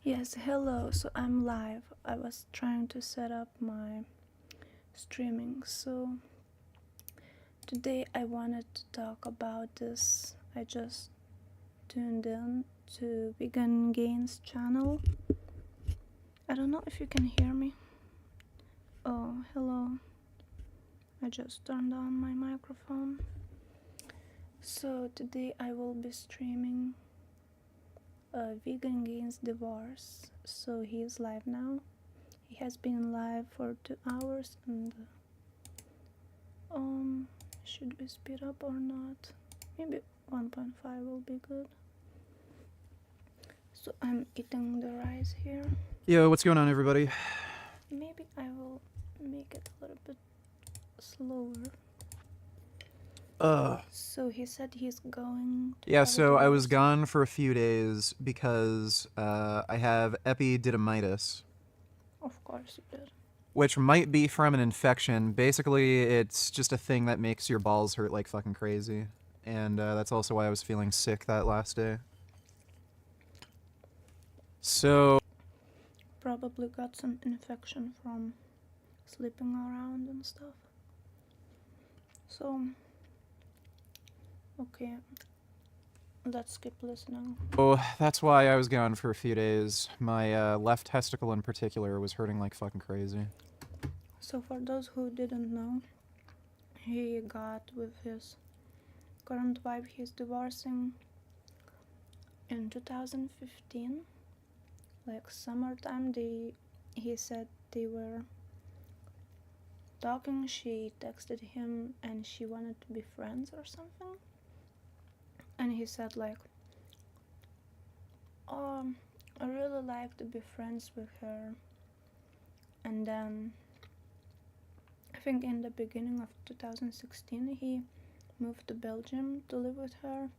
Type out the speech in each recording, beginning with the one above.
Yes, hello. So I'm live. I was trying to set up my streaming. So today I wanted to talk about this. I just tuned in to Vegan Gains channel. I don't know if you can hear me. Oh, hello. I just turned on my microphone. So today I will be streaming Vegan Gains divorce. So he is live now. He has been live for 2 hours and should we speed up or not? Maybe 1.5 will be good. So I'm eating the rice here. Yo, what's going on, everybody? Maybe I will make it a little bit slower. So he said he's going to Yeah, have so I was divorce. gone for a few days because I have epididymitis, Of course you did. which might be from an infection. Basically, it's just a thing that makes your balls hurt like fucking crazy. And that's also why I was feeling sick that last day. So... Probably got some infection from sleeping around and stuff. So, okay, let's keep listening. Oh, that's why I was gone for a few days. My left testicle in particular was hurting like fucking crazy. So for those who didn't know, he got with his current wife. He's divorcing in 2015, like summertime. He said they were talking. She texted him and she wanted to be friends or something, and he said like, oh, I really like to be friends with her. And then I think in the beginning of 2016 he moved to Belgium to live with her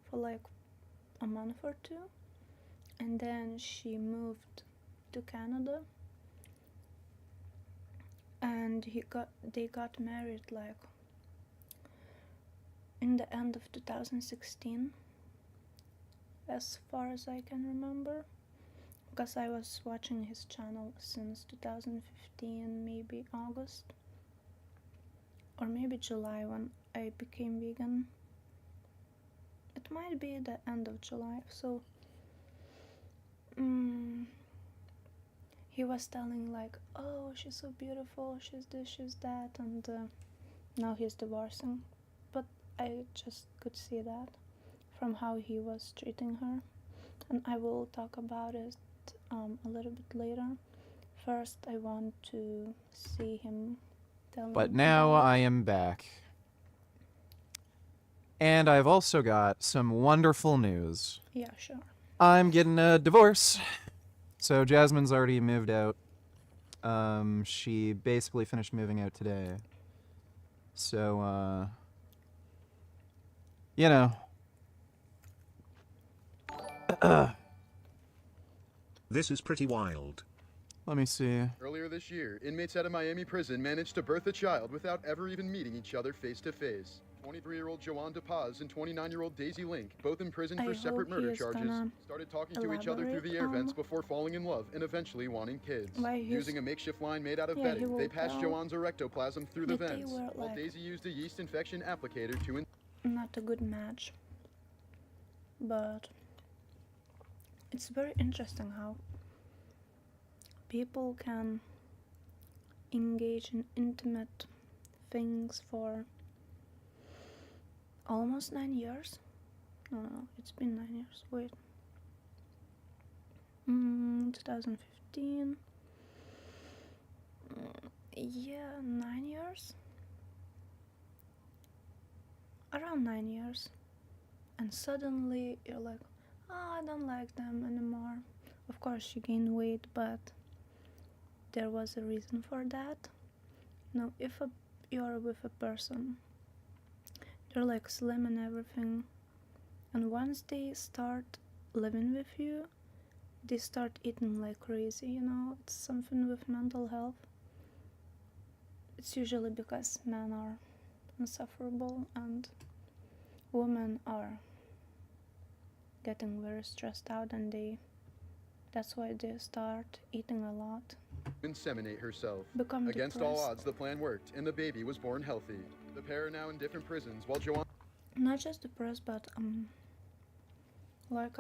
for like a month or two, and then she moved to Canada, and they got married like in the end of 2016, as far as I can remember, because I was watching his channel since 2015, maybe August or maybe July when I became vegan. It might be the end of July. So he was telling like, oh, she's so beautiful, she's this, she's that, and now he's divorcing. But I just could see that from how he was treating her, and I will talk about it a little bit later. First I want to see him telling. But now I am back. And I've also got some wonderful news. Yeah, sure. I'm getting a divorce. So Jasmine's already moved out. She basically finished moving out today. So, you know. This is pretty wild. Let me see. Earlier this year, inmates at a Miami prison managed to birth a child without ever even meeting each other face to face. 23-year-old Joanne DePaz and 29-year-old Daisy Link, both in prison for separate murder charges, started talking to each other through the air vents before falling in love and eventually wanting kids. Using a makeshift line made out of bedding, they passed Joanne's erectoplasm through the vents, while Daisy used a yeast infection applicator to... Not a good match, but it's very interesting how people can engage in intimate things for almost 9 years. No, it's been 9 years. Wait. 2015. Yeah, 9 years. Around 9 years. And suddenly you're like, oh, I don't like them anymore. Of course you gain weight, but there was a reason for that. If you're with a person, they're like slim and everything, and once they start living with you, they start eating like crazy. It's something with mental health. It's usually because men are insufferable and women are getting very stressed out, and they That's why they start eating a lot. Inseminate herself. Become Against depressed. all odds, the plan worked, and the baby was born healthy. The pair are now in different prisons, while Joanne Not just depressed, but like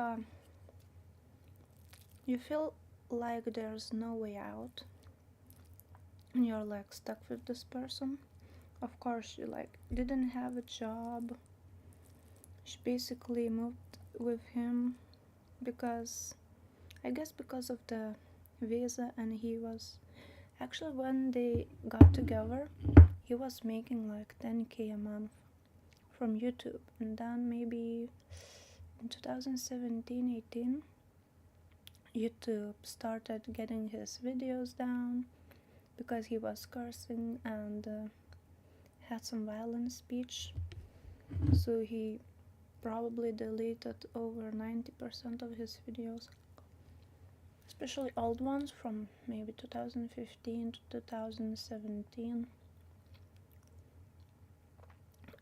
you feel like there's no way out, and you're like stuck with this person. Of course, she like didn't have a job. She basically moved with him because, I guess, because of the visa, and he was actually, when they got together, he was making like 10K a month from YouTube, and then maybe in 2017-18 YouTube started getting his videos down because he was cursing and had some violent speech, so he probably deleted over 90% of his videos, especially old ones from maybe 2015 to 2017.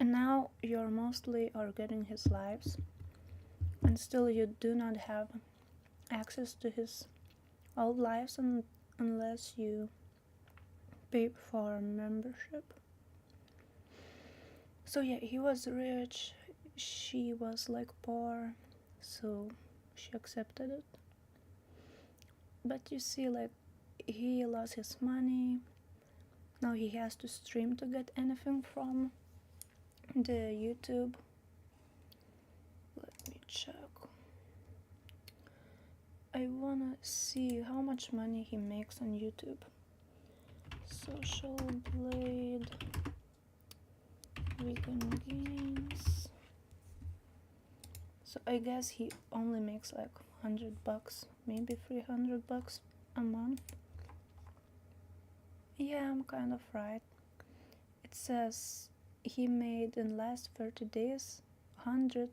And now you're mostly are getting his lives, and still you do not have access to his old lives unless you pay for a membership. So yeah, he was rich, she was like poor, so she accepted it. But you see, like, he lost his money, now he has to stream to get anything from the YouTube. Let me check. I wanna see how much money he makes on YouTube. Social Blade Vegan Games. So I guess he only makes like $100, maybe $300 a month. Yeah, I'm kind of right. It says he made in last 30 days $108.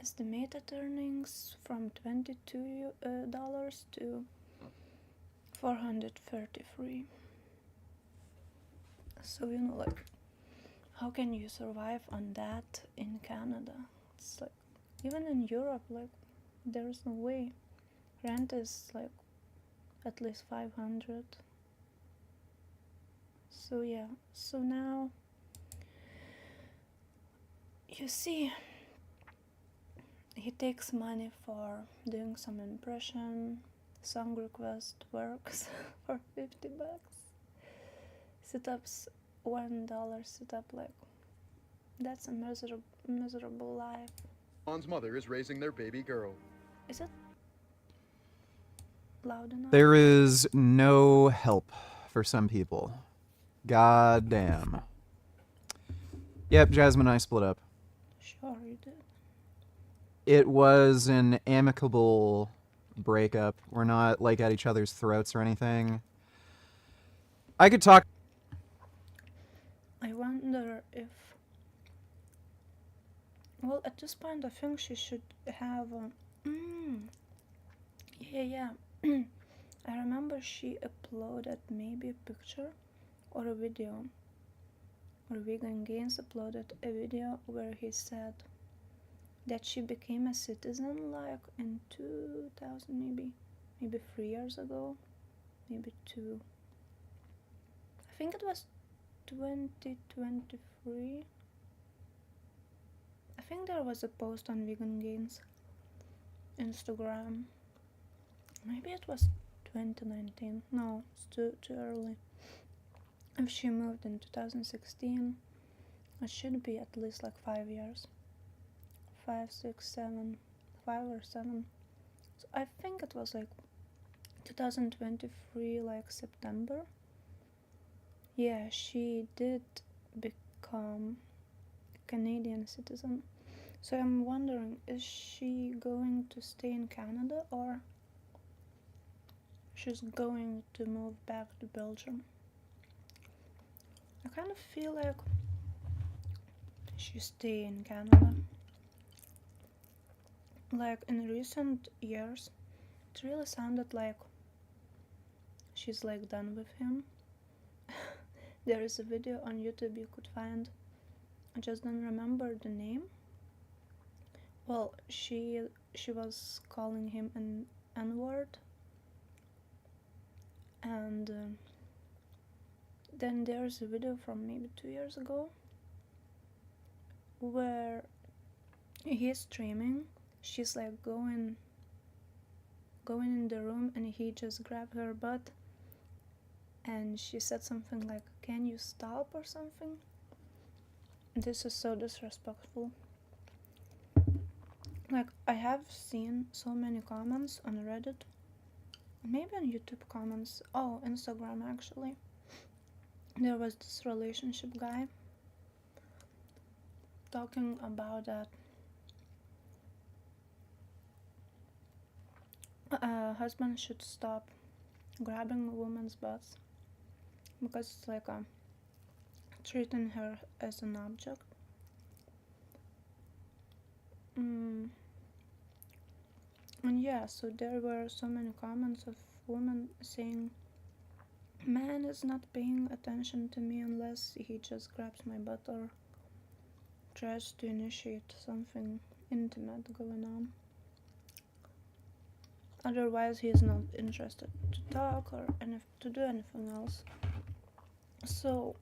Estimated earnings from $22 to $433. So you know, like, how can you survive on that in Canada? It's like, even in Europe, like, there's no way. Rent is like at least 500. So yeah, so now you see, he takes money for doing some impression, song request works for $50. Setups $1 setup, like, that's a miserable life. Joanne's mother is raising their baby girl. Is it loud enough? There is no help for some people. God damn. Yep, Jasmine and I split up. Sure you did. It was an amicable breakup. We're not like at each other's throats or anything. I could talk. I wonder if, well, at this point I think she should have yeah I remember she uploaded maybe a picture or a video, or Vegan Gains uploaded a video where he said that she became a citizen like in 2000, maybe 3 years ago, maybe 2. I think it was 2023. I think there was a post on Vegan Gains Instagram. Maybe it was 2019. No, it's too early. If she moved in 2016, it should be at least like 5 years. 5, 6, 7, 5 or 7. So I think it was like 2023, like September. Yeah, she did become a Canadian citizen. So I'm wondering, is she going to stay in Canada, or she's going to move back to Belgium? I kind of feel like she stay in Canada. Like, in recent years, it really sounded like she's like done with him. There is a video on YouTube you could find, I just don't remember the name, well, she was calling him an N-word, and then there's a video from maybe 2 years ago where he's streaming. She's like going in the room, and he just grabbed her butt, and she said something like, "Can you stop?" or something. This is so disrespectful. Like, I have seen so many comments on Reddit, maybe on YouTube comments, Instagram actually. There was this relationship guy talking about that husband should stop grabbing a woman's butts because it's like treating her as an object. And yeah, so there were so many comments of women saying, "Man is not paying attention to me unless he just grabs my butt or tries to initiate something intimate going on. Otherwise, he is not interested to talk or to do anything else." So,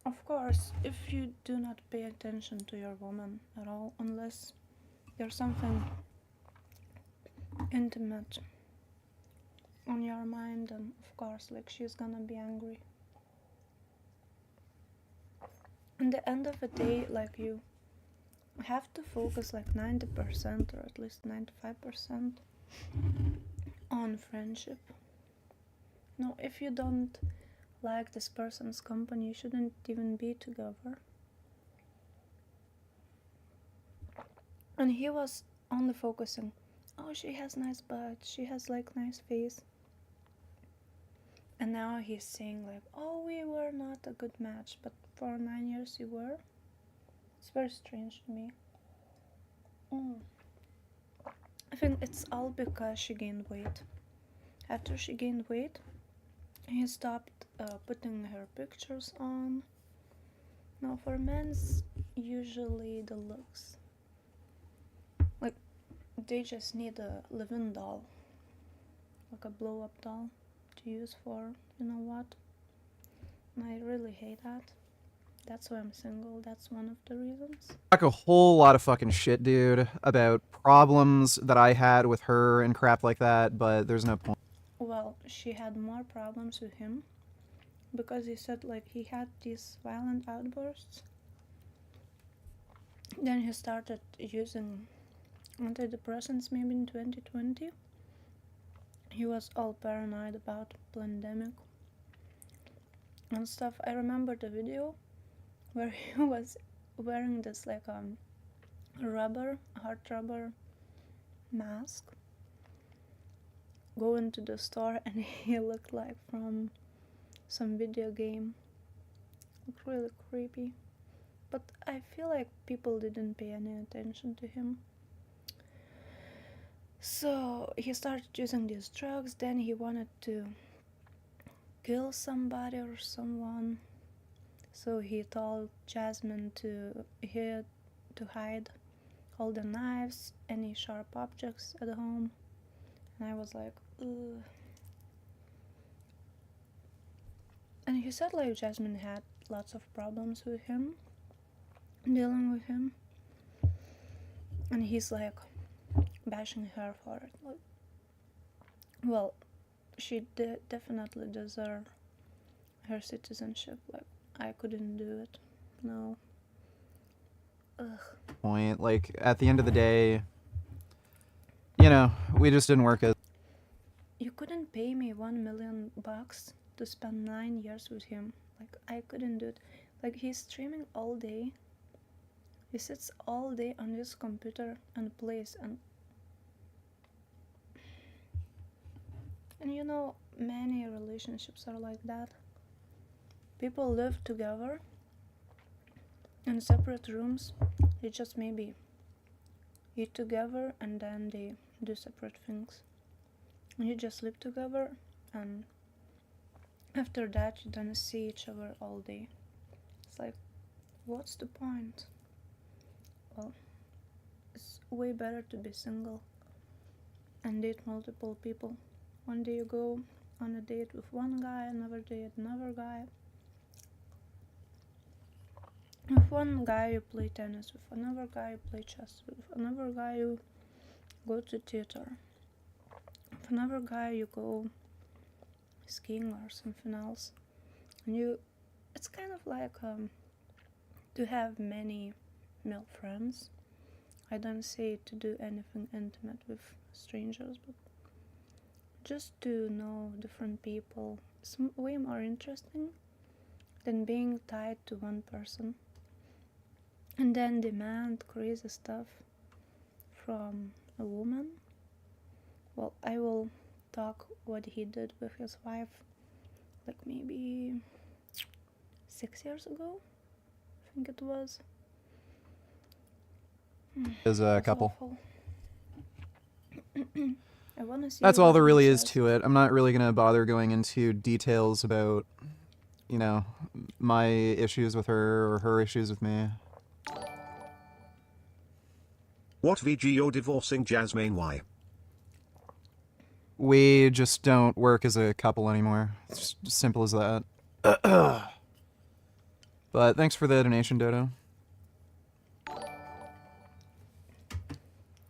of course, if you do not pay attention to your woman at all, unless there's something intimate on your mind, then of course, like, she's gonna be angry. In the end of the day, like, you have to focus like 90% or at least 95% on friendship. No, if you don't like this person's company, you shouldn't even be together. And he was only focusing, "Oh, she has nice butt, she has like nice face." And now he's saying like, "Oh, we were not a good match, but for 9 years you were." It's very strange to me. I think it's all because she gained weight. After she gained weight, he stopped putting her pictures on. Now, for men's, usually the looks, like, they just need a live-in doll, like a blow-up doll to use for you know what. And I really hate that. That's why I'm single. That's one of the reasons. Talk a whole lot of fucking shit, dude, about problems that I had with her and crap like that, but there's no point. Well, she had more problems with him because he said like he had these violent outbursts. Then he started using antidepressants maybe in 2020. He was all paranoid about pandemic and stuff. I remember the video where he was wearing this like hard rubber mask, going to the store, and he looked like from some video game. Looked really creepy. But I feel like people didn't pay any attention to him. So he started using these drugs. Then he wanted to kill somebody or someone. So he told Jasmine to hide all the knives, any sharp objects at home. And I was like, ugh. And he said like Jasmine had lots of problems with him, dealing with him. And he's like bashing her for it. Like, well, she definitely deserved her citizenship. Like, I couldn't do it. No. Ugh. Point. Like, at the end of the day, you know, we just didn't work as. You couldn't pay me $1 million to spend 9 years with him. Like, I couldn't do it. Like, he's streaming all day. He sits all day on his computer and plays, and you know, many relationships are like that. People live together in separate rooms. They just maybe eat together and then they do separate things. And you just live together, and after that you don't see each other all day. It's like, what's the point? Well, it's way better to be single and date multiple people. One day you go on a date with one guy, another day another guy. With one guy you play tennis, with another guy you play chess, with another guy you go to theater, with another guy you go skiing or something else. And it's kind of like to have many male friends. I don't say to do anything intimate with strangers, but just to know different people is way more interesting than being tied to one person and then demand crazy stuff from a woman. Well, I will talk what he did with his wife like maybe 6 years ago, I think it was. As a couple. Awful. I wanna see That's what all there he really is says. to it. I'm not really gonna bother going into details about, my issues with her or her issues with me. What VG you're divorcing Jasmine? Why? We just don't work as a couple anymore. It's just simple as that. But thanks for the donation, Dodo.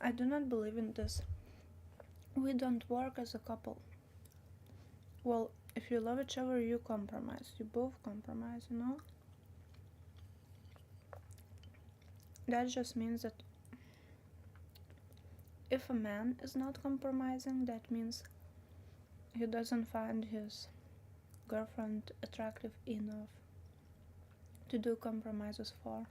I do not believe in this. We don't work as a couple. Well, if you love each other, you compromise. You both compromise, you know? That just means that if a man is not compromising, that means he doesn't find his girlfriend attractive enough to do compromises for.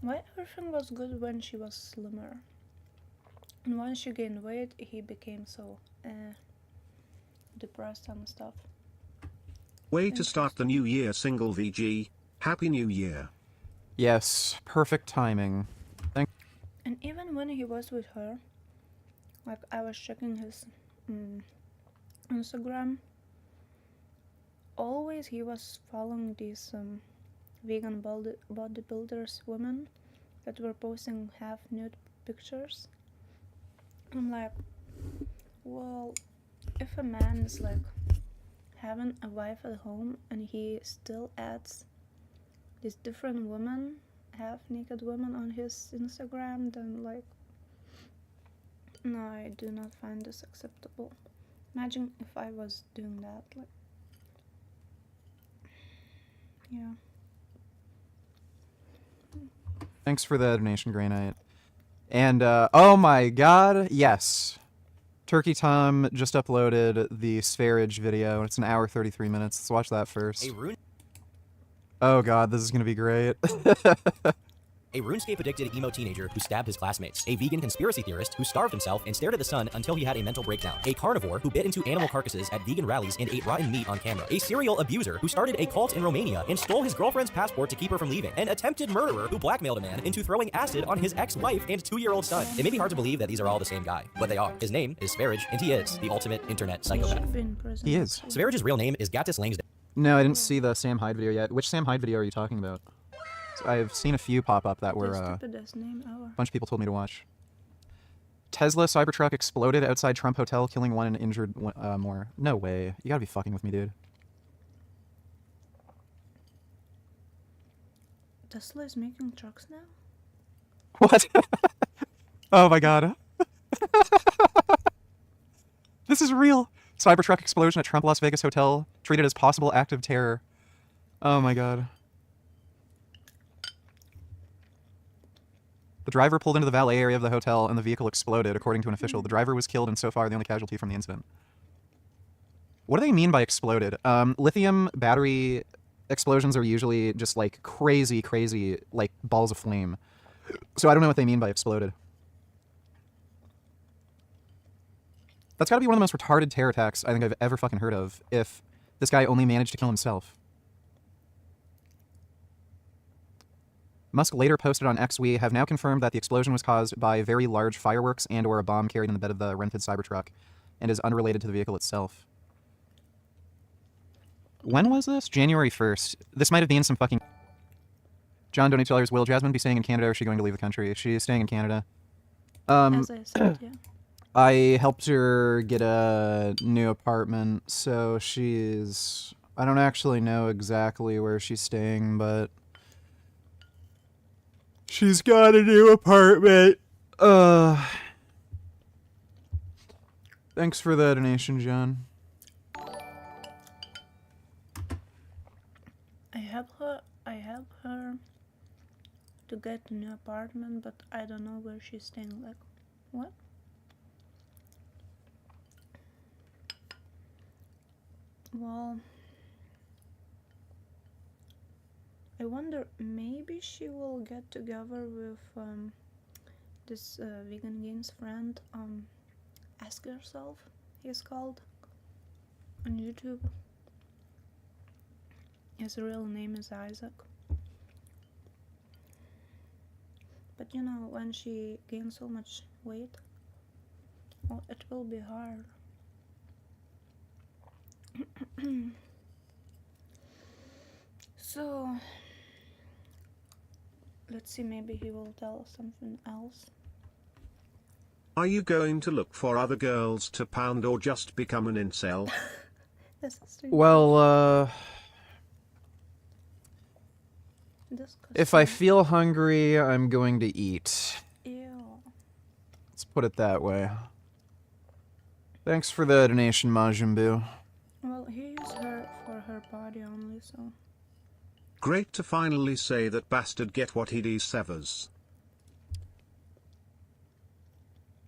Why everything was good when she was slimmer? And once she gained weight, he became so depressed and stuff. Way to start the new year, single VG. Happy New Year. Yes, perfect timing. And even when he was with her, like I was checking his Instagram, always he was following these vegan bodybuilders women that were posting half nude pictures. I'm like, well, if a man is like having a wife at home and he still adds these different women, half naked women on his Instagram, then like, no, I do not find this acceptable. Imagine if I was doing that, like, yeah. Thanks for the donation, Grey Knight. And, oh my god, yes. Turkey Tom just uploaded the Spherage video. It's an hour 33 minutes. Let's watch that first. Oh god, this is gonna be great. A RuneScape-addicted emo teenager who stabbed his classmates. A vegan conspiracy theorist who starved himself and stared at the sun until he had a mental breakdown. A carnivore who bit into animal carcasses at vegan rallies and ate rotten meat on camera. A serial abuser who started a cult in Romania and stole his girlfriend's passport to keep her from leaving. An attempted murderer who blackmailed a man into throwing acid on his ex-wife and 2-year-old son. It may be hard to believe that these are all the same guy, but they are. His name is Spherage, and he is the ultimate internet He psychopath. should be in prison. He is. actually. Sverage's real name is Gattis Langsdale. No, I didn't see the Sam Hyde video yet. Which Sam Hyde video are you talking about? I've seen a few pop up that were, The stupidest name ever. a bunch of people told me to watch. Tesla Cybertruck exploded outside Trump Hotel, killing one and injured more. No way. You gotta be fucking with me, dude. Tesla is making trucks now? What? Oh my god. This is real. Cybertruck explosion at Trump Las Vegas Hotel, treated as possible act of terror. Oh my god. The driver pulled into the valet area of the hotel and the vehicle exploded, according to an official. The driver was killed and so far the only casualty from the incident. What do they mean by exploded? Lithium battery explosions are usually just like crazy, like balls of flame. So I don't know what they mean by exploded. That's gotta be one of the most retarded terror attacks I think I've ever fucking heard of, if this guy only managed to kill himself. Musk later posted on X, "We have now confirmed that the explosion was caused by very large fireworks and or a bomb carried in the bed of the rented Cybertruck and is unrelated to the vehicle itself." When was this? January 1st. This might have been some fucking... John donates $2. Will Jasmine be staying in Canada or is she going to leave the country? She is staying in Canada. As I said, yeah. I helped her get a new apartment, so she's... I don't actually know exactly where she's staying, but... she's got a new apartment. Thanks for the donation, John. I help her to get a new apartment, but I don't know where she's staying. Like, what? Well, I wonder, maybe she will get together with this Vegan Games friend, Ask Yourself, he's called, on YouTube. His real name is Isaac. But you know, when she gains so much weight, well, it will be hard. So, let's see, maybe he will tell us something else. Are you going to look for other girls to pound or just become an incel? This is Well, disgusting. if I feel hungry, I'm going to eat. Ew. Let's put it that way. Thanks for the donation, Majin Buu. Well, he used her for her body only, so... Great to finally say that bastard get what he deserves.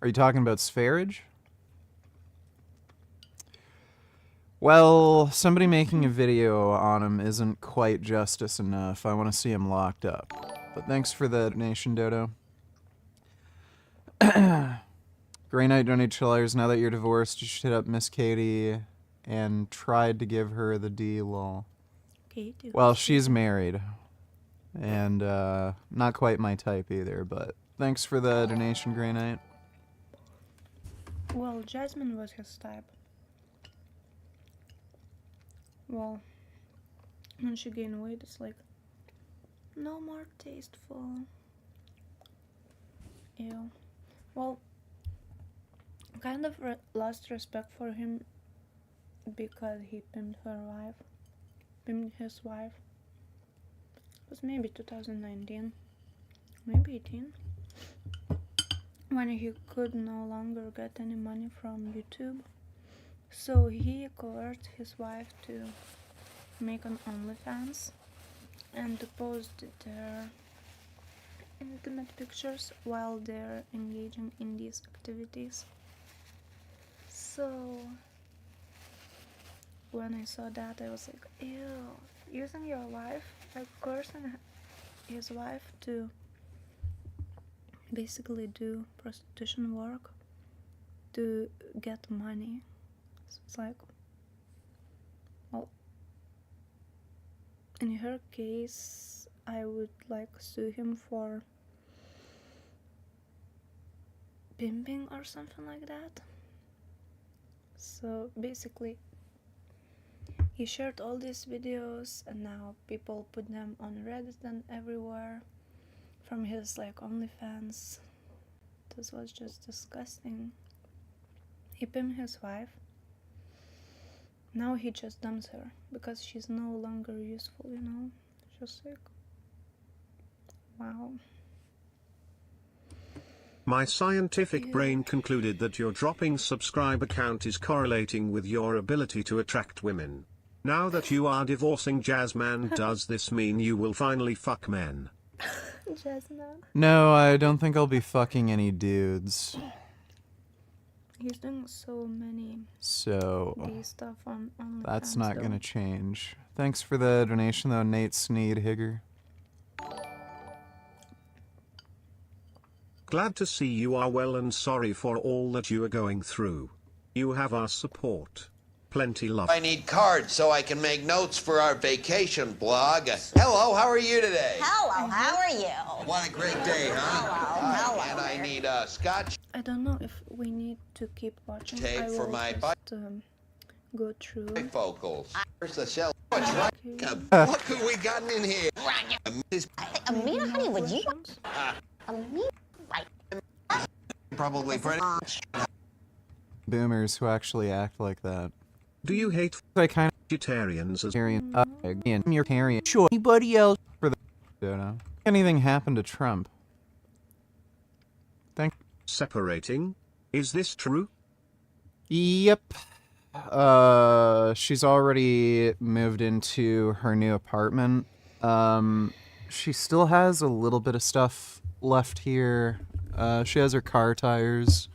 Are you talking about Spherage? Well, somebody making a video on him isn't quite justice enough. I want to see him locked up. But thanks for the donation, Dodo. Grey Knight donated $2. Now that you're divorced, you should hit up Miss Katie and tried to give her the D, lol. Katie. Well, she's married. And, not quite my type either, but thanks for the donation, Grey Knight. Well, Jasmine was his type. Well, when she gained weight, it's like, no more tasteful. Ew. Well, kind of lost respect for him because he pimped his wife. It was maybe 2019, maybe 18, when he could no longer get any money from YouTube. So he coerced his wife to make an OnlyFans and to post their intimate pictures while they're engaging in these activities. So when I saw that, I was like, ew, using your wife, like coercing his wife to basically do prostitution work to get money. So it's like, well, in her case, I would like sue him for pimping or something like that. So basically, he shared all these videos and now people put them on Reddit and everywhere from his like OnlyFans. This was just disgusting. He pimped his wife. Now he just dumps her because she's no longer useful, you know? Just like, wow. My scientific brain concluded that your dropping subscriber count is correlating with your ability to attract women. Now that you are divorcing Jasmine, does this mean you will finally fuck men? Jasmine. No, I don't think I'll be fucking any dudes. He's doing so many So, gay stuff on OnlyFans. that's not though. gonna change. Thanks for the donation, though, Nate Sneed Higger. Glad to see you are well and sorry for all that you are going through. You have our support. Plenty love. I need cards so I can make notes for our vacation blog. Hello, how are you today? Hello, how are you? What a great day, huh? Hello. And I need scotch I don't know if we need to keep watching. Tape I for will my just go through. Bifocals. Where's the cell? What's Okay. right? Look who we got in here. Maybe Amina, honey, more would you? questions? Amina, Probably pretty. Boomers who actually act like that. Do you hate I kind vegetarians as vegetarian. Again, you're vegetarian. Sure. Anybody else for the? Don't know. Anything happened to Trump? separating? Is this true? Yep. She's already moved into her new apartment. She still has a little bit of stuff left here. She has her car tires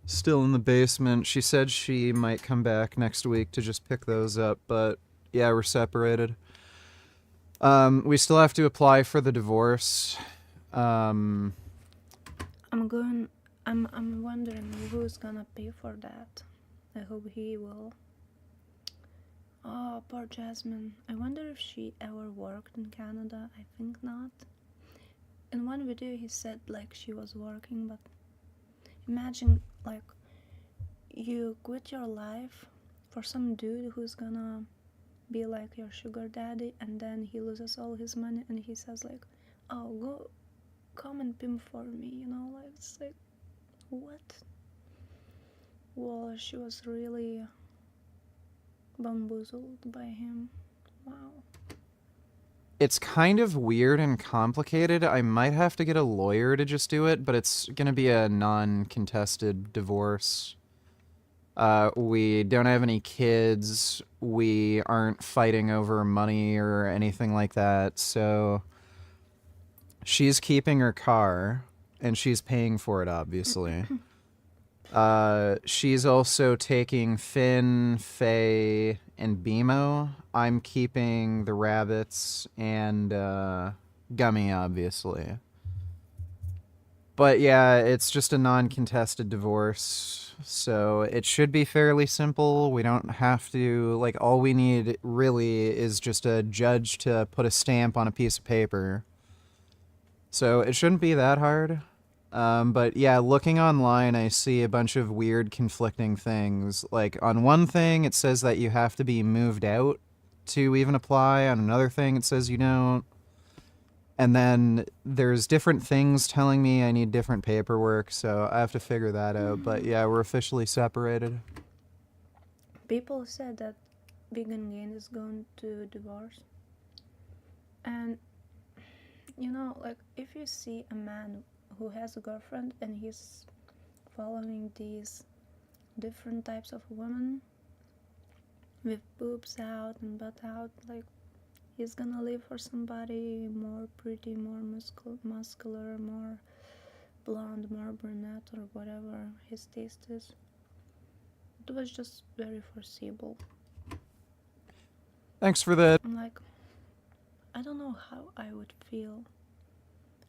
still in the basement. She said she might come back next week to just pick those up, but yeah, we're separated. We still have to apply for the divorce. I'm wondering who's gonna pay for that. I hope he will. Oh, poor Jasmine. I wonder if she ever worked in Canada. I think not. In one video he said like she was working, but imagine like you quit your life for some dude who's gonna be like your sugar daddy, and then he loses all his money and he says like, oh, go come and pimp for me, you know, like it's like what? Well, she was really bamboozled by him. Wow. It's kind of weird and complicated. I might have to get a lawyer to just do it, but it's gonna be a non-contested divorce. We don't have any kids. We aren't fighting over money or anything like that, so she's keeping her car, and she's paying for it, obviously. She's also taking Finn, Faye, and BMO. I'm keeping the rabbits and Gummy, obviously. But yeah, it's just a non-contested divorce, so it should be fairly simple. We don't have to, like, all we need really is just a judge to put a stamp on a piece of paper. So it shouldn't be that hard. But yeah, looking online, I see a bunch of weird conflicting things. Like, on one thing, it says that you have to be moved out to even apply. On another thing, it says you don't. And then there's different things telling me I need different paperwork, so I have to figure that out. But yeah, we're officially separated. People said that Vegan Gain is going to divorce. And, you know, like, if you see a man who has a girlfriend and he's following these different types of women with boobs out and butt out, like, he's gonna live for somebody more pretty, more muscular, more blonde, more brunette, or whatever his taste is. It was just very foreseeable. Thanks for that. I'm like, I don't know how I would feel.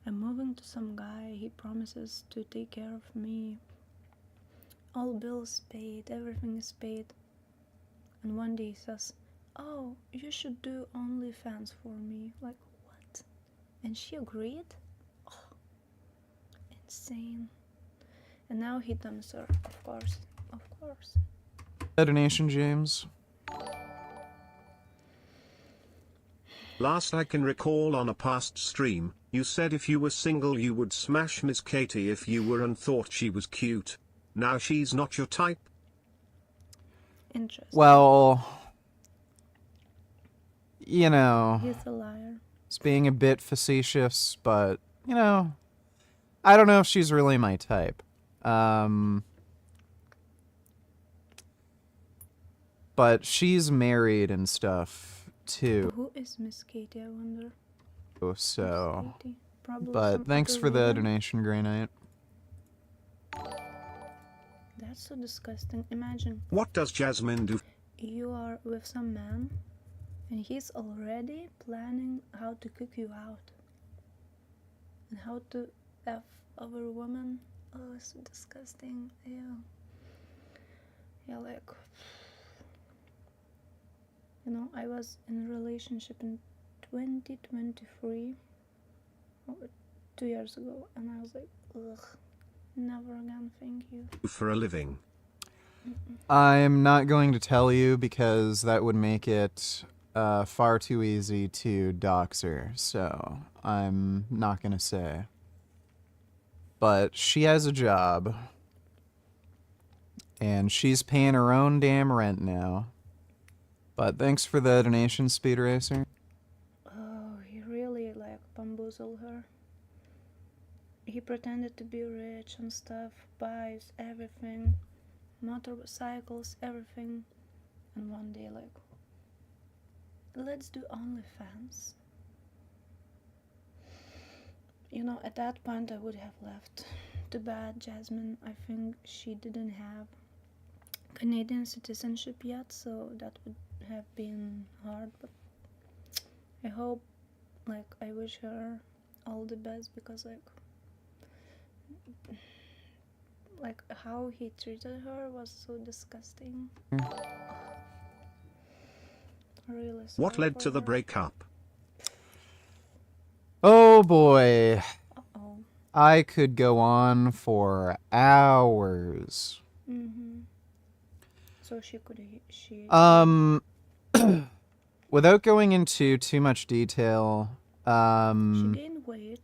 I'm moving to some guy, he promises to take care of me. All bills paid, everything is paid. And one day he says, oh, you should do OnlyFans for me. Like, what? And she agreed? Oh, insane. And now he dumps her, of course. Of course. Detonation, James. Last I can recall on a past stream, you said if you were single you would smash Miss Katie if you were and thought she was cute. Now she's not your type? Interesting. Well, you know, He's a liar. it's being a bit facetious, but, you know, I don't know if she's really my type. But she's married and stuff, too, Who is Miss Katie, I wonder? so... Miss Katie. Probably some But thanks other for the woman. donation, Grey Knight. That's so disgusting. Imagine What does Jasmine do? you are with some man and he's already planning how to cook you out and how to F other women. Oh, it's so disgusting. Ew. Yeah, like, you know, I was in a relationship in 2023, 2 years ago, and I was like, ugh, never again, thank you. For a living? I'm not going to tell you because that would make it far too easy to dox her, so I'm not going to say. But she has a job, and she's paying her own damn rent now. But thanks for the donation, Speed Racer. Oh, he really like bamboozled her. He pretended to be rich and stuff, buys everything, motorcycles, everything, and one day like, let's do OnlyFans. You know, at that point I would have left. Too bad, Jasmine. I think she didn't have Canadian citizenship yet, so that would have been hard, but I hope, like, I wish her all the best, because like how he treated her was so disgusting. Really sorry What led for to the her. breakup? Oh boy. Uh-oh. I could go on for hours. So she could she Without going into too much detail, she gained weight.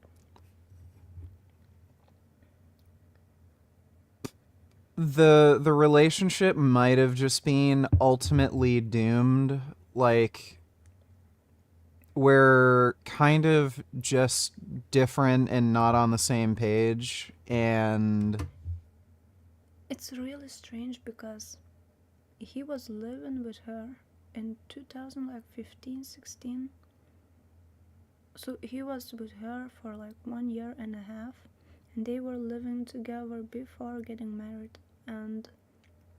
the relationship might have just been ultimately doomed. Like, we're kind of just different and not on the same page, and It's really strange because he was living with her in 2015, 16. So he was with her for like 1 year and a half, and they were living together before getting married. And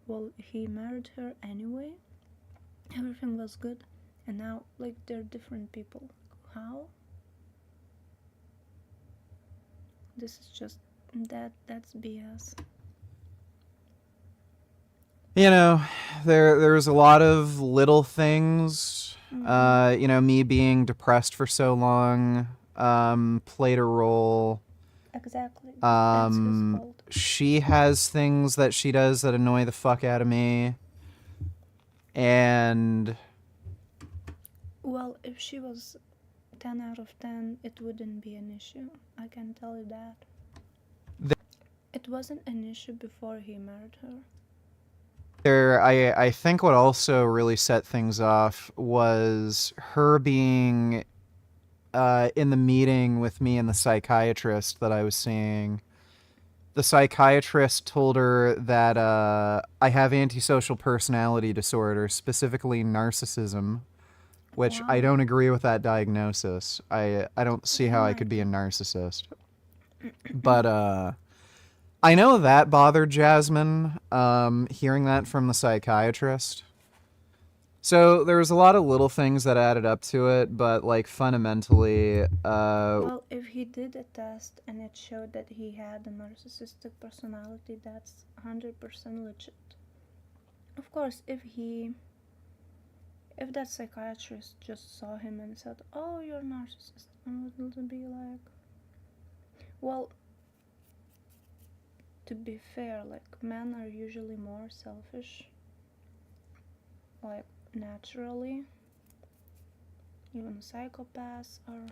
well, he married her anyway. Everything was good, and now like they're different people. How? This is just that's BS. you know, there's a lot of little things. You know, me being depressed for so long played a role. Exactly. That's his fault. She has things that she does that annoy the fuck out of me. And Well, if she was 10 out of 10, it wouldn't be an issue. I can tell you that. It wasn't an issue before he married her. I think what also really set things off was her being in the meeting with me and the psychiatrist that I was seeing. The psychiatrist told her that I have antisocial personality disorder, specifically narcissism, which I don't agree with that diagnosis. I don't see how I could be a narcissist. But I know that bothered Jasmine, hearing that from the psychiatrist. So there was a lot of little things that added up to it, but like fundamentally, Well, if he did a test and it showed that he had a narcissistic personality, that's 100% legit. Of course, if that psychiatrist just saw him and said, "Oh, you're a narcissist," and would be like, well, to be fair, like, men are usually more selfish, like, naturally. Even psychopaths are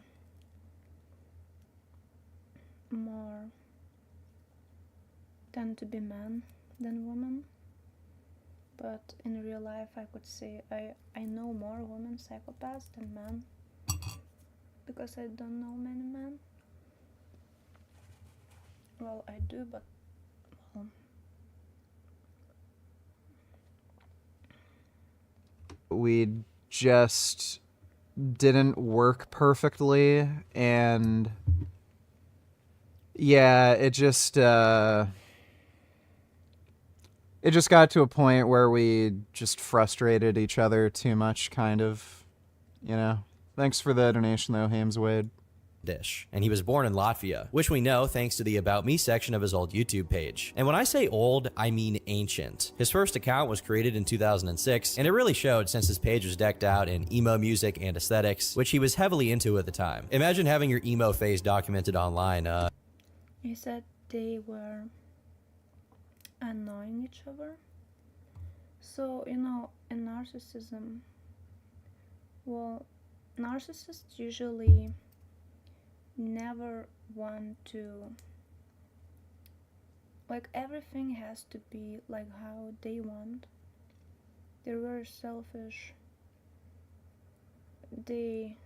more tend to be men than women. But in real life, I could say I know more women psychopaths than men, because I don't know many men. Well, I do, but well, we just didn't work perfectly, and yeah, it just got to a point where we just frustrated each other too much, kind of, you know. Thanks for the donation, though, Hames Wade. Dish, and he was born in Latvia, which we know thanks to the About Me section of his old YouTube page. And when I say old, I mean ancient. His first account was created in 2006, and it really showed since his page was decked out in emo music and aesthetics, which he was heavily into at the time. Imagine having your emo phase documented online. he said they were annoying each other. So, you know, in narcissism, well, narcissists usually never want to, like, everything has to be like how they want. They're very selfish. They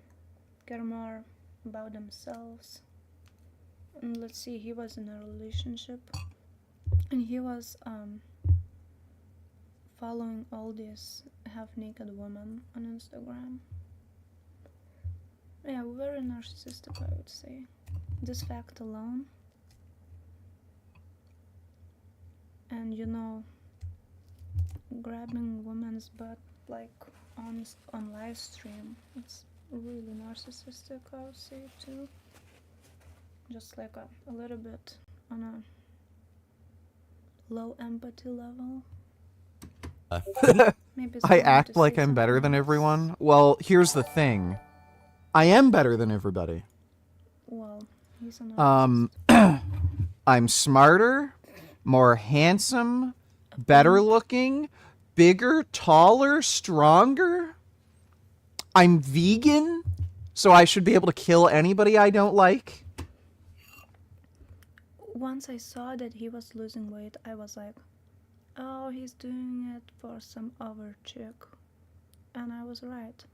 care more about themselves. And let's see, he was in a relationship and he was following all these half-naked women on Instagram. Yeah, very narcissistic, I would say. This fact alone. And you know, grabbing women's butt like on live stream, it's really narcissistic, I would say too. Just like a little bit on a low empathy level. Maybe I act like I'm better than everyone. Well, here's the thing. I am better than everybody. Well, he's a narcissist. I'm smarter, more handsome, better looking, bigger, taller, stronger. I'm vegan, so I should be able to kill anybody I don't like. Once I saw that he was losing weight, I was like, oh, he's doing it for some other chick. And I was right.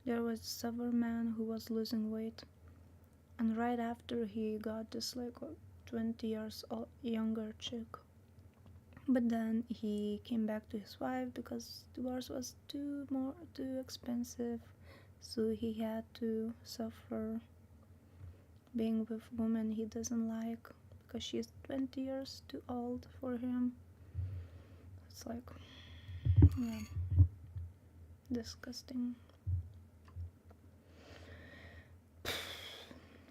There was several man who was losing weight, and right after he got this like 20 years younger chick. But then he came back to his wife because divorce was too expensive, so he had to suffer being with women he doesn't like because she's 20 years too old for him. It's like, yeah, disgusting.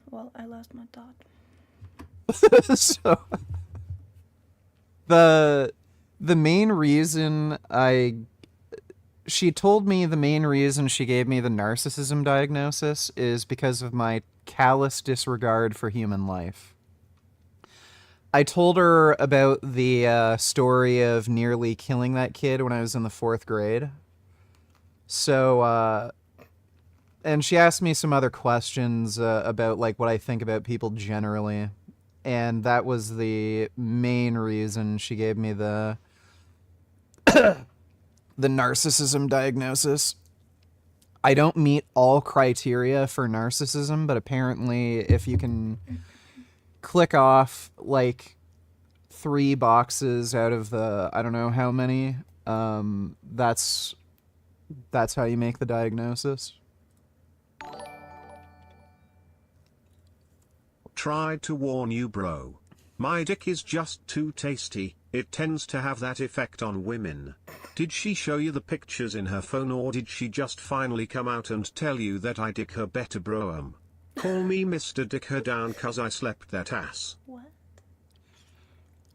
Well, I lost my thought. So the main reason she told me the main reason she gave me the narcissism diagnosis is because of my callous disregard for human life. I told her about the story of nearly killing that kid when I was in the 4th grade. So, and she asked me some other questions about like what I think about people generally. And that was the main reason she gave me the the narcissism diagnosis. I don't meet all criteria for narcissism, but apparently if you can click off like 3 boxes out of the I don't know how many, that's how you make the diagnosis. Tried to warn you, bro. My dick is just too tasty. It tends to have that effect on women. Did she show you the pictures in her phone, or did she just finally come out and tell you that I dick her better, bro? Call me Mr. Dick her down cause I slept that ass. What?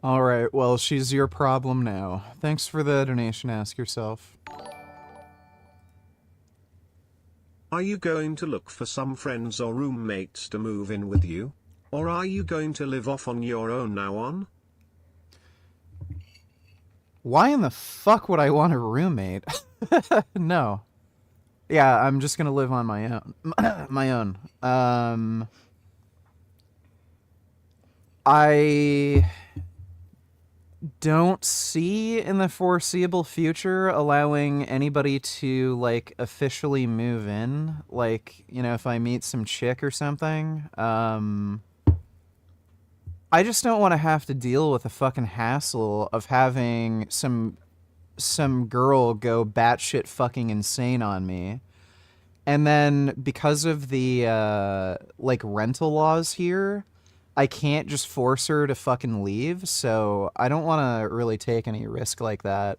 Alright, well, she's your problem now. Thanks for the donation, ask yourself. Are you going to look for some friends or roommates to move in with you? Or are you going to live off on your own now on? Why in the fuck would I want a roommate? No. Yeah, I'm just gonna live on my own. My own. I don't see in the foreseeable future allowing anybody to, like, officially move in. Like, you know, if I meet some chick or something. I just don't want to have to deal with the fucking hassle of having some girl go batshit fucking insane on me. And then because of the, like, rental laws here, I can't just force her to fucking leave, so I don't want to really take any risk like that.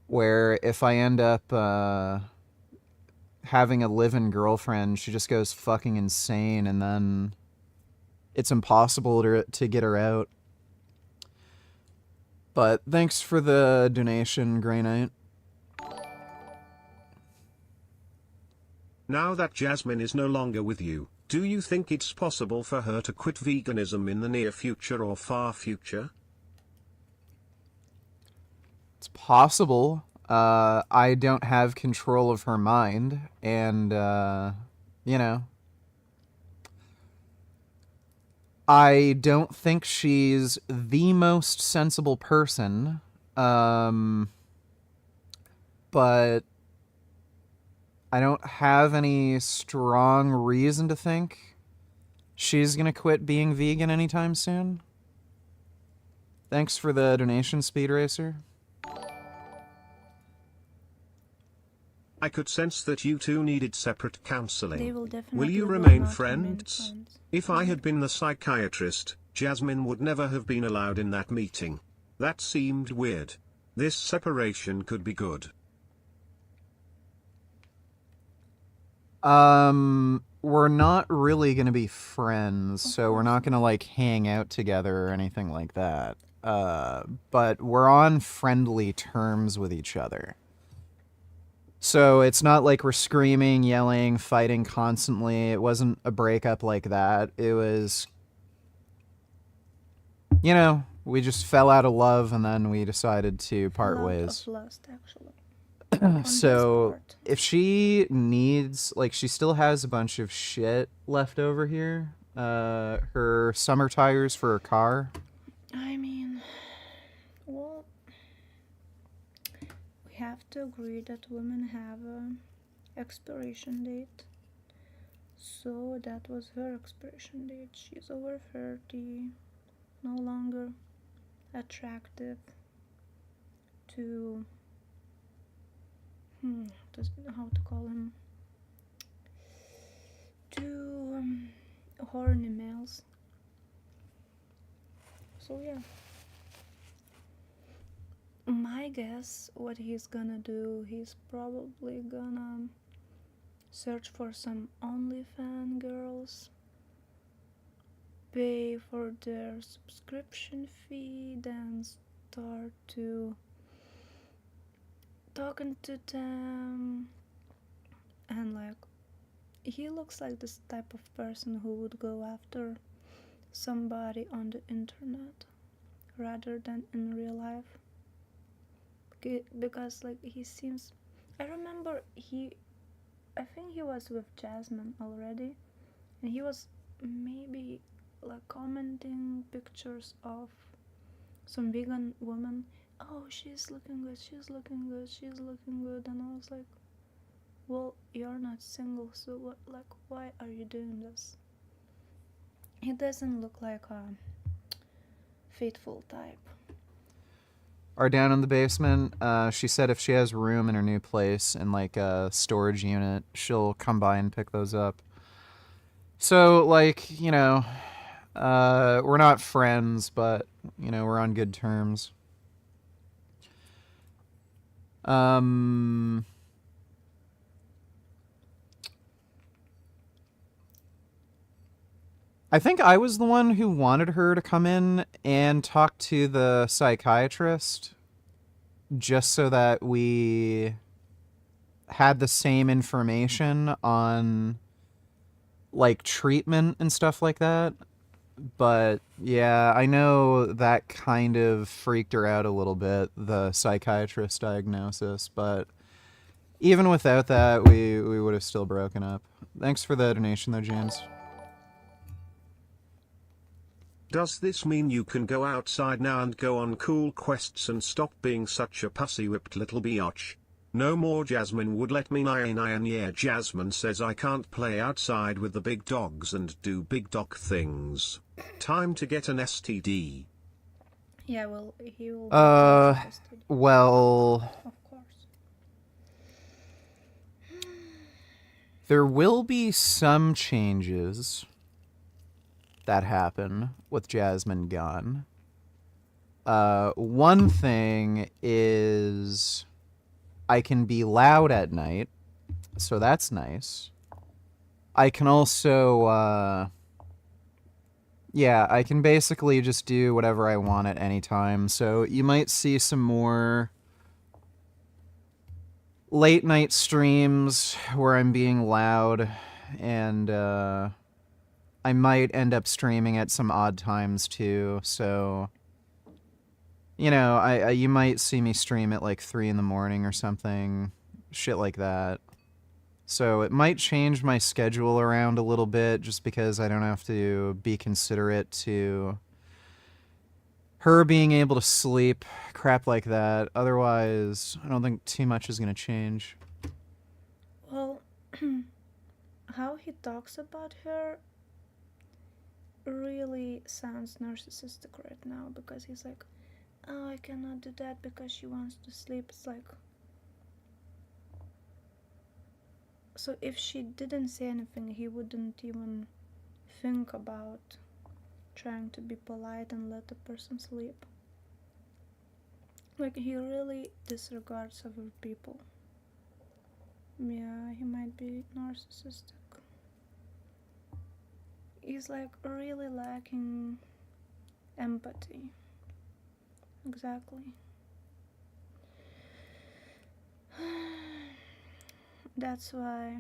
Where if I end up, having a live-in girlfriend, she just goes fucking insane, and then it's impossible to get her out. But thanks for the donation, Grey Knight. Now that Jasmine is no longer with you, do you think it's possible for her to quit veganism in the near future or far future? possible. I don't have control of her mind, and, you know, I don't think she's the most sensible person, but I don't have any strong reason to think she's gonna quit being vegan anytime soon. Thanks for the donation, Speed Racer. I could sense that you two needed separate They counseling. will definitely Will you will remain not friends? friends. If I had been the psychiatrist, Jasmine would never have been allowed in that meeting. That seemed weird. This separation could be good. We're not really gonna be friends, so we're not gonna, like, hang out together or anything like that. But we're on friendly terms with each other. So it's not like we're screaming, yelling, fighting constantly. It wasn't a breakup like that. It was, you know, we just fell out of love and then we decided to part Lot ways. of lust, actually. On his So part. if she needs, like, she still has a bunch of shit left over here. Her summer tires for her car. I mean, well, we have to agree that women have a expiration date. So that was her expiration date. She's over 30, no longer attractive to how to call him, to horny males. So yeah, my guess what he's gonna do, he's probably gonna search for some OnlyFans girls, pay for their subscription fee, then start to talking to them, and like, he looks like this type of person who would go after somebody on the internet rather than in real life, because like he seems, I remember I think he was with Jasmine already, and he was maybe like commenting pictures of some vegan woman. Oh, she's looking good, she's looking good, she's looking good. And I was like, well, you're not single, so what, like, why are you doing this? He doesn't look like a faithful type. Are down in the basement. She said if she has room in her new place in like a storage unit, she'll come by and pick those up. So, like, you know, we're not friends, but, you know, we're on good terms. I think I was the one who wanted her to come in and talk to the psychiatrist just so that we had the same information on, like, treatment and stuff like that. But yeah, I know that kind of freaked her out a little bit, the psychiatrist diagnosis, but even without that, we would have still broken up. Thanks for the donation though, James. Does this mean you can go outside now and go on cool quests and stop being such a pussy-whipped little biatch? No more Jasmine would let me and yeah, Jasmine says I can't play outside with the big dogs and do big dog things. Time to get an STD. Yeah, well, he will be interested, Well, of course. there will be some changes that happen with Jasmine Gunn. One thing is I can be loud at night, so that's nice. I can also, yeah, I can basically just do whatever I want at any time, so you might see some more late night streams where I'm being loud, and I might end up streaming at some odd times too, so you know, you might see me stream at like 3 in the morning or something, shit like that. So it might change my schedule around a little bit just because I don't have to be considerate to her being able to sleep, crap like that. Otherwise, I don't think too much is going to change. Well, how he talks about her really sounds narcissistic right now, because he's like, oh, I cannot do that because she wants to sleep. It's like, so if she didn't say anything, he wouldn't even think about trying to be polite and let the person sleep. Like, he really disregards other people. Yeah, he might be narcissistic. He's like really lacking empathy. Exactly. That's why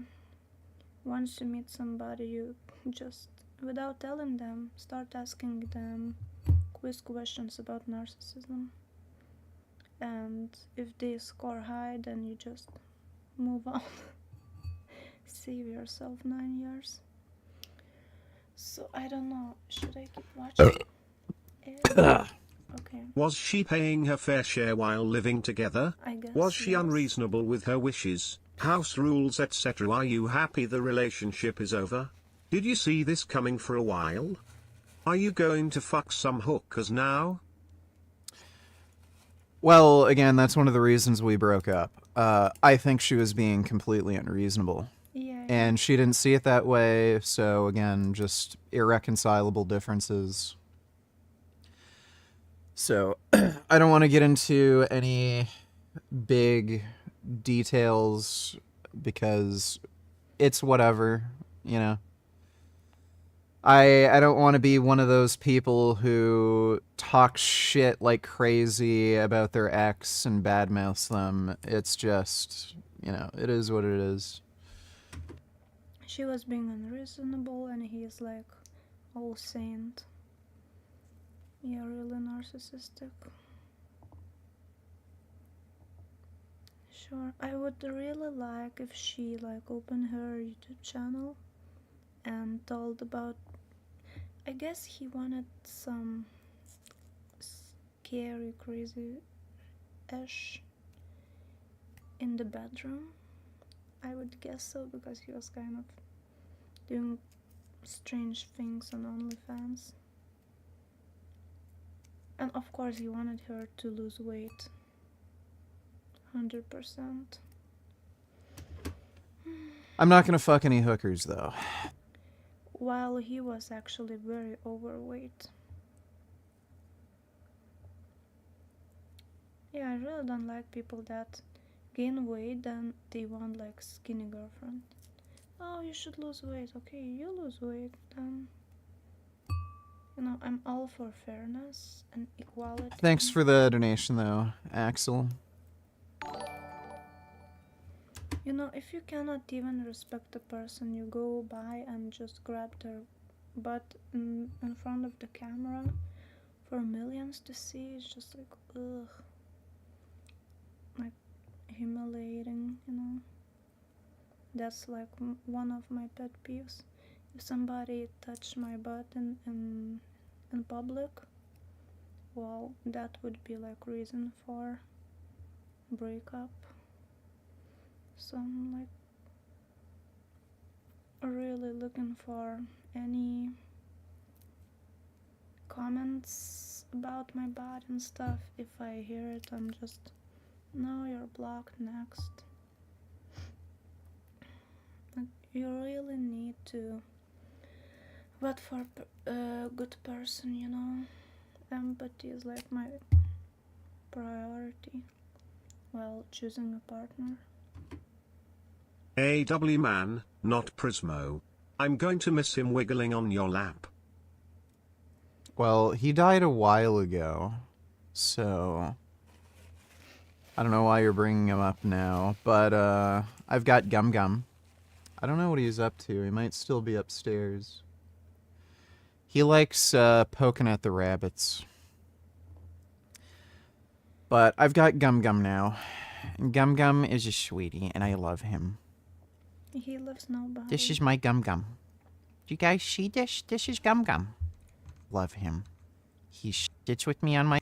once you meet somebody, you just, without telling them, start asking them quiz questions about narcissism. And if they score high, then you just move on. Save yourself 9 years. So I don't know, should I keep watching? Okay. Was she paying her fair share while living together? I guess. Was she yes. unreasonable with her wishes, house rules, etc.? Are you happy the relationship is over? Did you see this coming for a while? Are you going to fuck some hookers now? Well, again, that's one of the reasons we broke up. I think she was being completely unreasonable. Yeah. And she didn't see it that way, so again, just irreconcilable differences. So, I don't want to get into any big details because it's whatever, you know. I don't want to be one of those people who talk shit like crazy about their ex and badmouths them. It's just, you know, it is what it is. She was being unreasonable, and he's like all saint. Yeah, really narcissistic. Sure, I would really like if she like opened her YouTube channel and told about, I guess he wanted some scary, crazy-ish in the bedroom. I would guess so, because he was kind of doing strange things on OnlyFans. And of course he wanted her to lose weight. 100%. I'm not gonna fuck any hookers, though. While he was actually very overweight. Yeah, I really don't like people that gain weight, then they want like skinny girlfriend. Oh, you should lose weight. Okay, you lose weight, then. You know, I'm all for fairness and equality. Thanks for the donation, though, Axel. You know, if you cannot even respect the person, you go by and just grab their butt in front of the camera for millions to see. It's just like, ugh. Like, humiliating, you know. That's like one of my pet peeves. If somebody touched my butt in public, well, that would be like reason for breakup. So I'm like really looking for any comments about my butt and stuff. If I hear it, I'm just, no, you're blocked, next. Like, you really need to vote for a good person, you know. Empathy is like my priority while choosing a partner. AW man, not Prismo. I'm going to miss him wiggling on your lap. Well, he died a while ago, so I don't know why you're bringing him up now, but I've got Gum Gum. I don't know what he's up to. He might still be upstairs. He likes poking at the rabbits. But I've got Gum Gum now. Gum Gum is a sweetie, and I love him. He loves nobody. This is my Gum Gum. Do you guys see this? This is Gum Gum. Love him. He sits with me on my...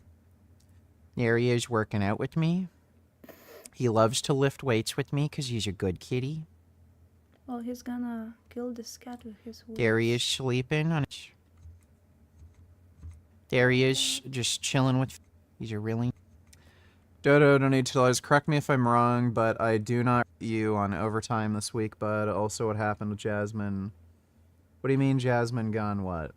There he is working out with me. He loves to lift weights with me because he's a good kitty. Well, he's gonna kill this cat with his wings. There he is sleeping on... There he is just chilling with... He's a really... Dodo, don't need to tell us. Correct me if I'm wrong, but I do not you on overtime this week, but also what happened with Jasmine. What do you mean Jasmine gone what?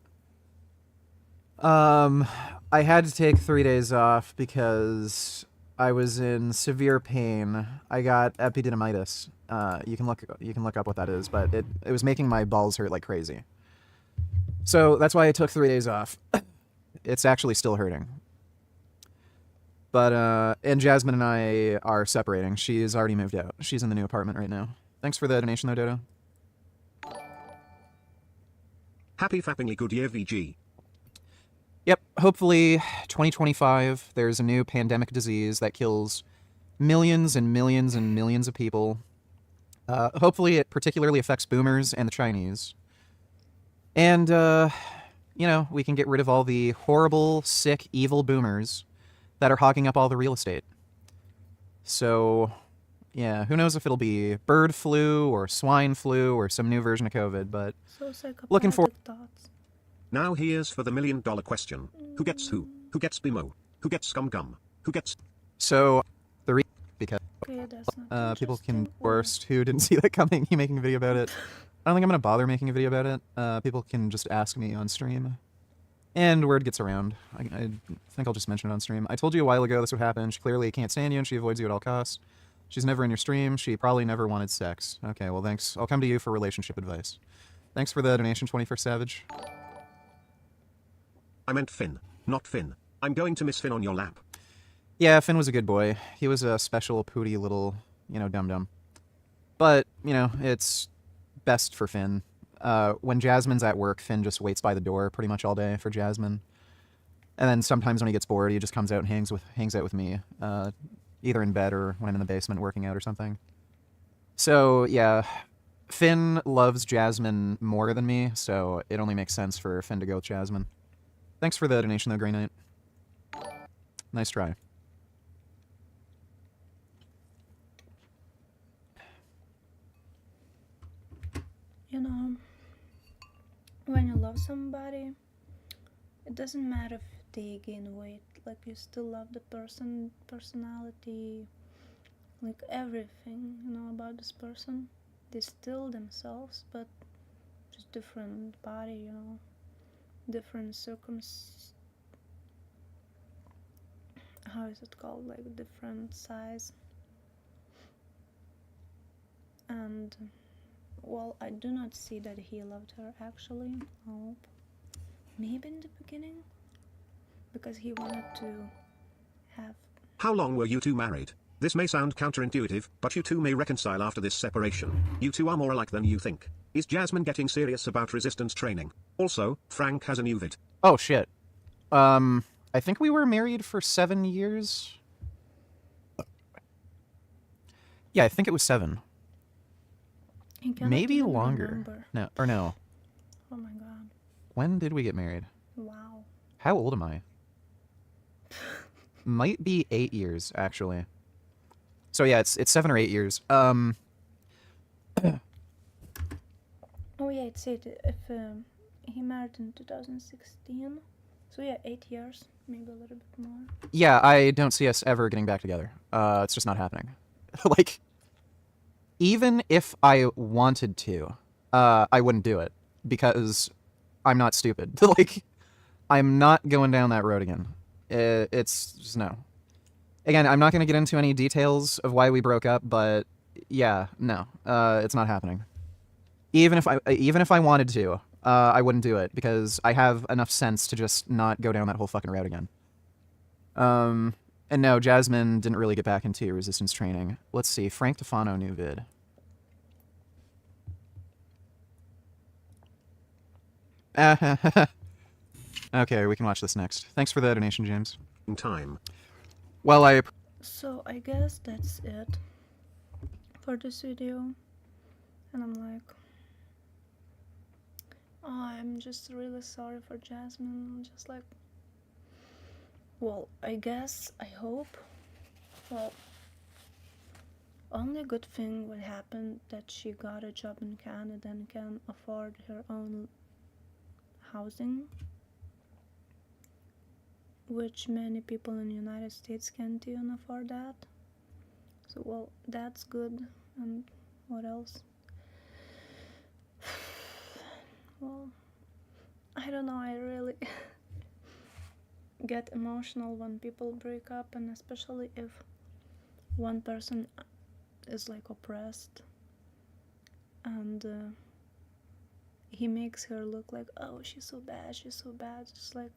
I had to take 3 days off because I was in severe pain. I got epididymitis. You can look up what that is, but it was making my balls hurt like crazy. So that's why I took 3 days off. It's actually still hurting. But, and Jasmine and I are separating. She's already moved out. She's in the new apartment right now. Thanks for the donation, though, Dodo. Happy fappingly good year, VG. Yep, hopefully 2025, there's a new pandemic disease that kills millions and millions and millions of people. Hopefully it particularly affects boomers and the Chinese. And, you know, we can get rid of all the horrible, sick, evil boomers that are hogging up all the real estate. So, yeah, who knows if it'll be bird flu or swine flu or some new version of COVID, but So looking for thoughts. Now here's for the $1 million question. Who gets who? Who gets Bimo? Who gets Gum Gum? Who gets... So, the reason because Okay, that's not people can interesting. worst who didn't see that coming, you making a video about it. I don't think I'm gonna bother making a video about it. People can just ask me on stream. And word gets around. I think I'll just mention it on stream. I told you a while ago this would happen. She clearly can't stand you and she avoids you at all costs. She's never in your stream. She probably never wanted sex. Okay, well thanks. I'll come to you for relationship advice. Thanks for the donation, 21st Savage. I meant Finn, not Finn. I'm going to miss Finn on your lap. Yeah, Finn was a good boy. He was a special, pooty little, you know, dum-dum. But, you know, it's best for Finn. When Jasmine's at work, Finn just waits by the door pretty much all day for Jasmine. And then sometimes when he gets bored, he just comes out and hangs out with me, either in bed or when I'm in the basement working out or something. So, yeah, Finn loves Jasmine more than me, so it only makes sense for Finn to go with Jasmine. Thanks for the donation, though, Grey Knight. Nice try. You know, when you love somebody, it doesn't matter if they gain weight. Like, you still love the person, personality, like everything, you know, about this person. They still themselves, but just different body, you know, different how is it called, like different size. And well, I do not see that he loved her actually. No. Maybe in the beginning, because he wanted to have... How long were you two married? This may sound counterintuitive, but you two may reconcile after this separation. You two are more alike than you think. Is Jasmine getting serious about resistance training? Also, Frank has a new vid. Oh, shit. I think we were married for 7 years. Yeah, I think it was 7. He cannot Maybe even longer. remember. No, or no. Oh my god. When did we get married? Wow. How old am I? Might be 8 years, actually. So yeah, it's 7 or 8 years. Oh yeah, it's it. If he married in 2016, so yeah, 8 years, maybe a little bit more. Yeah, I don't see us ever getting back together. It's just not happening. Like, even if I wanted to, I wouldn't do it because I'm not stupid. Like, I'm not going down that road again. It's just no. Again, I'm not going to get into any details of why we broke up, but yeah, no, it's not happening. Even if I wanted to, I wouldn't do it because I have enough sense to just not go down that whole fucking route again. And no, Jasmine didn't really get back into resistance training. Let's see, Frank Tefano new vid. Okay, we can watch this next. Thanks for the donation, James. Time. Well, So I guess that's it for this video. And I'm like, oh, I'm just really sorry for Jasmine. I'm just like, well, I guess, I hope, well, only good thing would happen that she got a job in Canada and can afford her own housing, which many people in the United States can't even afford that. So, well, that's good. And what else? Well, I don't know, I really get emotional when people break up, and especially if one person is like oppressed and he makes her look like, oh, she's so bad, just like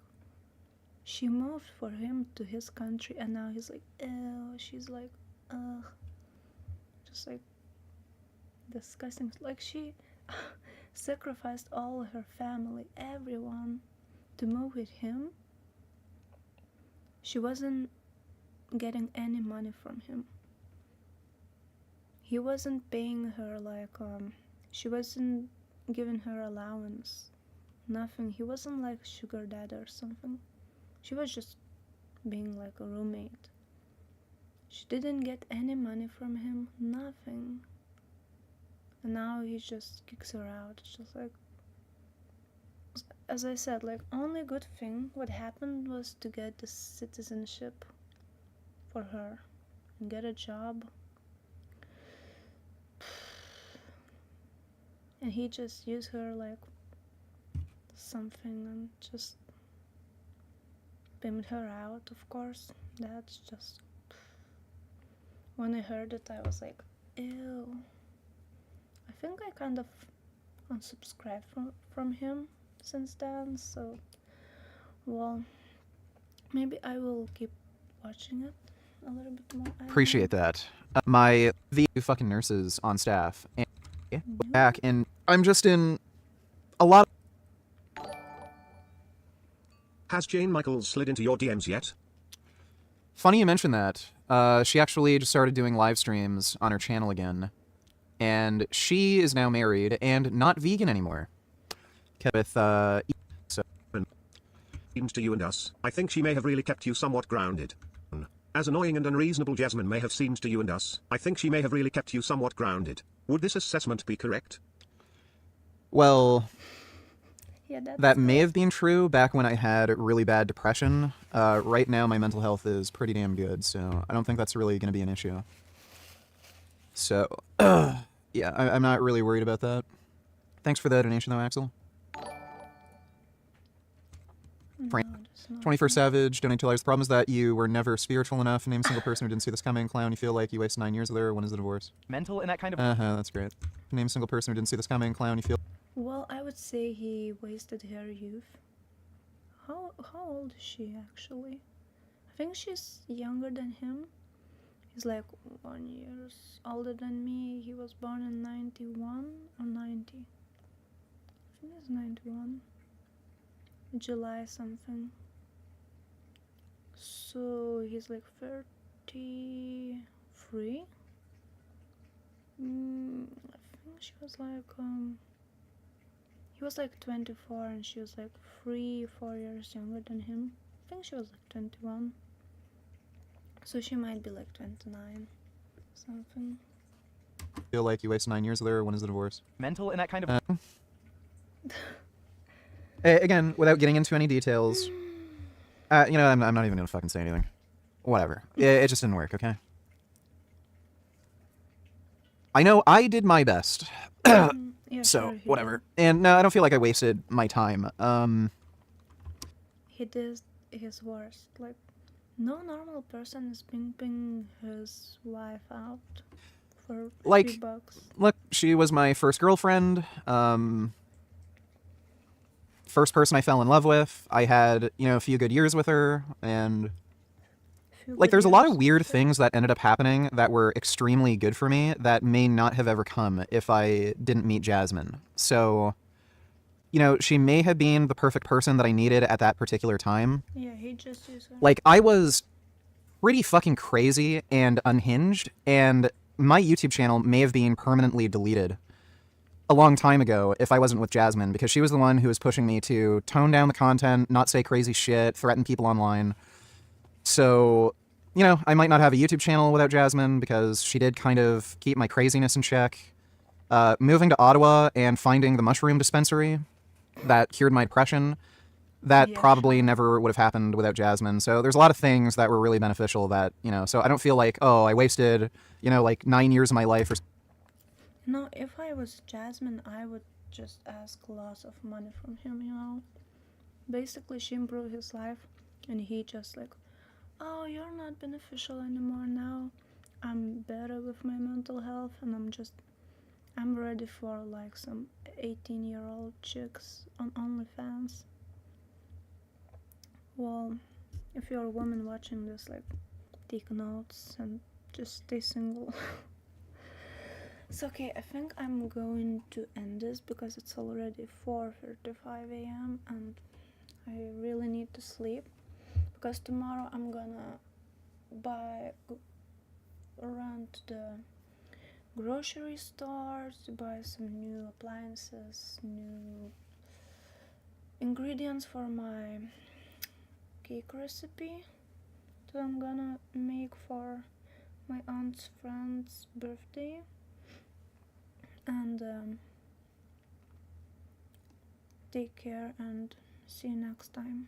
she moved for him to his country and now he's like, ew, she's like, ugh, just like disgusting. Like she sacrificed all her family, everyone, to move with him. She wasn't getting any money from him. He wasn't paying her like she wasn't giving her allowance, nothing. He wasn't like sugar daddy or something. She was just being like a roommate. She didn't get any money from him, nothing. And now he just kicks her out. It's just like, as I said, like, only good thing what happened was to get the citizenship for her and get a job. And he just used her like something and just pimped her out, of course. That's just, when I heard it I was like, ew. I think I kind of unsubscribed from him since then, so, well, maybe I will keep watching it a little bit more. appreciate that. The fucking nurses on staff and back, and I'm just in a lot of... Has Jane Michaels slid into your DMs yet? Funny you mention that. She actually just started doing live streams on her channel again, and she is now married and not vegan anymore. With so Seems to you and us. I think she may have really kept you somewhat grounded. As annoying and unreasonable Jasmine may have seemed to you and us, I think she may have really kept you somewhat grounded. Would this assessment be correct? well, Yeah, that may have been true back when I had really bad depression. Right now my mental health is pretty damn good, so I don't think that's really going to be an issue. So, yeah, I'm not really worried about that. Thanks for the donation though, Axel. Frank, 21st Savage, donate $2. The problem is that you were never spiritual enough. Name a single person who didn't see this coming. Clown, you feel like you wasted 9 years with her. When is the divorce? Mental and that kind of... That's great. Name a single person who didn't see this coming. Clown, you feel... Well, I would say he wasted her youth. How old is she actually? I think she's younger than him. He's like 1 year older than me. He was born in 91 or 90. I think it's 91. July something. So he's like 33. I think she was like he was like 24 and she was like 4 years younger than him. I think she was like 21. So she might be like 29 something. Feel like you wasted 9 years with her. When is the divorce? Mental and that kind of... Again, without getting into any details, you know, I'm not even gonna fucking say anything. Whatever. It just didn't work, okay? I know I did my best. Yeah, So, sure, he whatever. And no, I don't feel like I wasted my time. He did his worst. Like, no normal person is pimping his wife out for Like, $3. look, she was my first girlfriend. First person I fell in love with. I had, you know, a few good years with her, and like there's a lot of weird things that ended up happening that were extremely good for me that may not have ever come if I didn't meet Jasmine. So, you know, she may have been the perfect person that I needed at that particular time. Yeah, he just used her. Like, I was pretty fucking crazy and unhinged, and my YouTube channel may have been permanently deleted a long time ago if I wasn't with Jasmine, because she was the one who was pushing me to tone down the content, not say crazy shit, threaten people online. So, you know, I might not have a YouTube channel without Jasmine, because she did kind of keep my craziness in check. Moving to Ottawa and finding the mushroom dispensary that cured my depression, that probably never would have happened without Jasmine. So there's a lot of things that were really beneficial that, you know, so I don't feel like, oh, I wasted, you know, like 9 years of my life or... No, if I was Jasmine, I would just ask lots of money from him, you know. Basically, she improved his life, and he just like, oh, you're not beneficial anymore now. I'm better with my mental health, and I'm ready for like some 18-year-old chicks on OnlyFans. Well, if you're a woman watching this, like, take notes and just stay single. So okay, I think I'm going to end this because it's already 4:35 a.m. and I really need to sleep, because tomorrow I'm gonna run to the grocery store to buy some new appliances, new ingredients for my cake recipe that I'm gonna make for my aunt's friend's birthday. And take care and see you next time.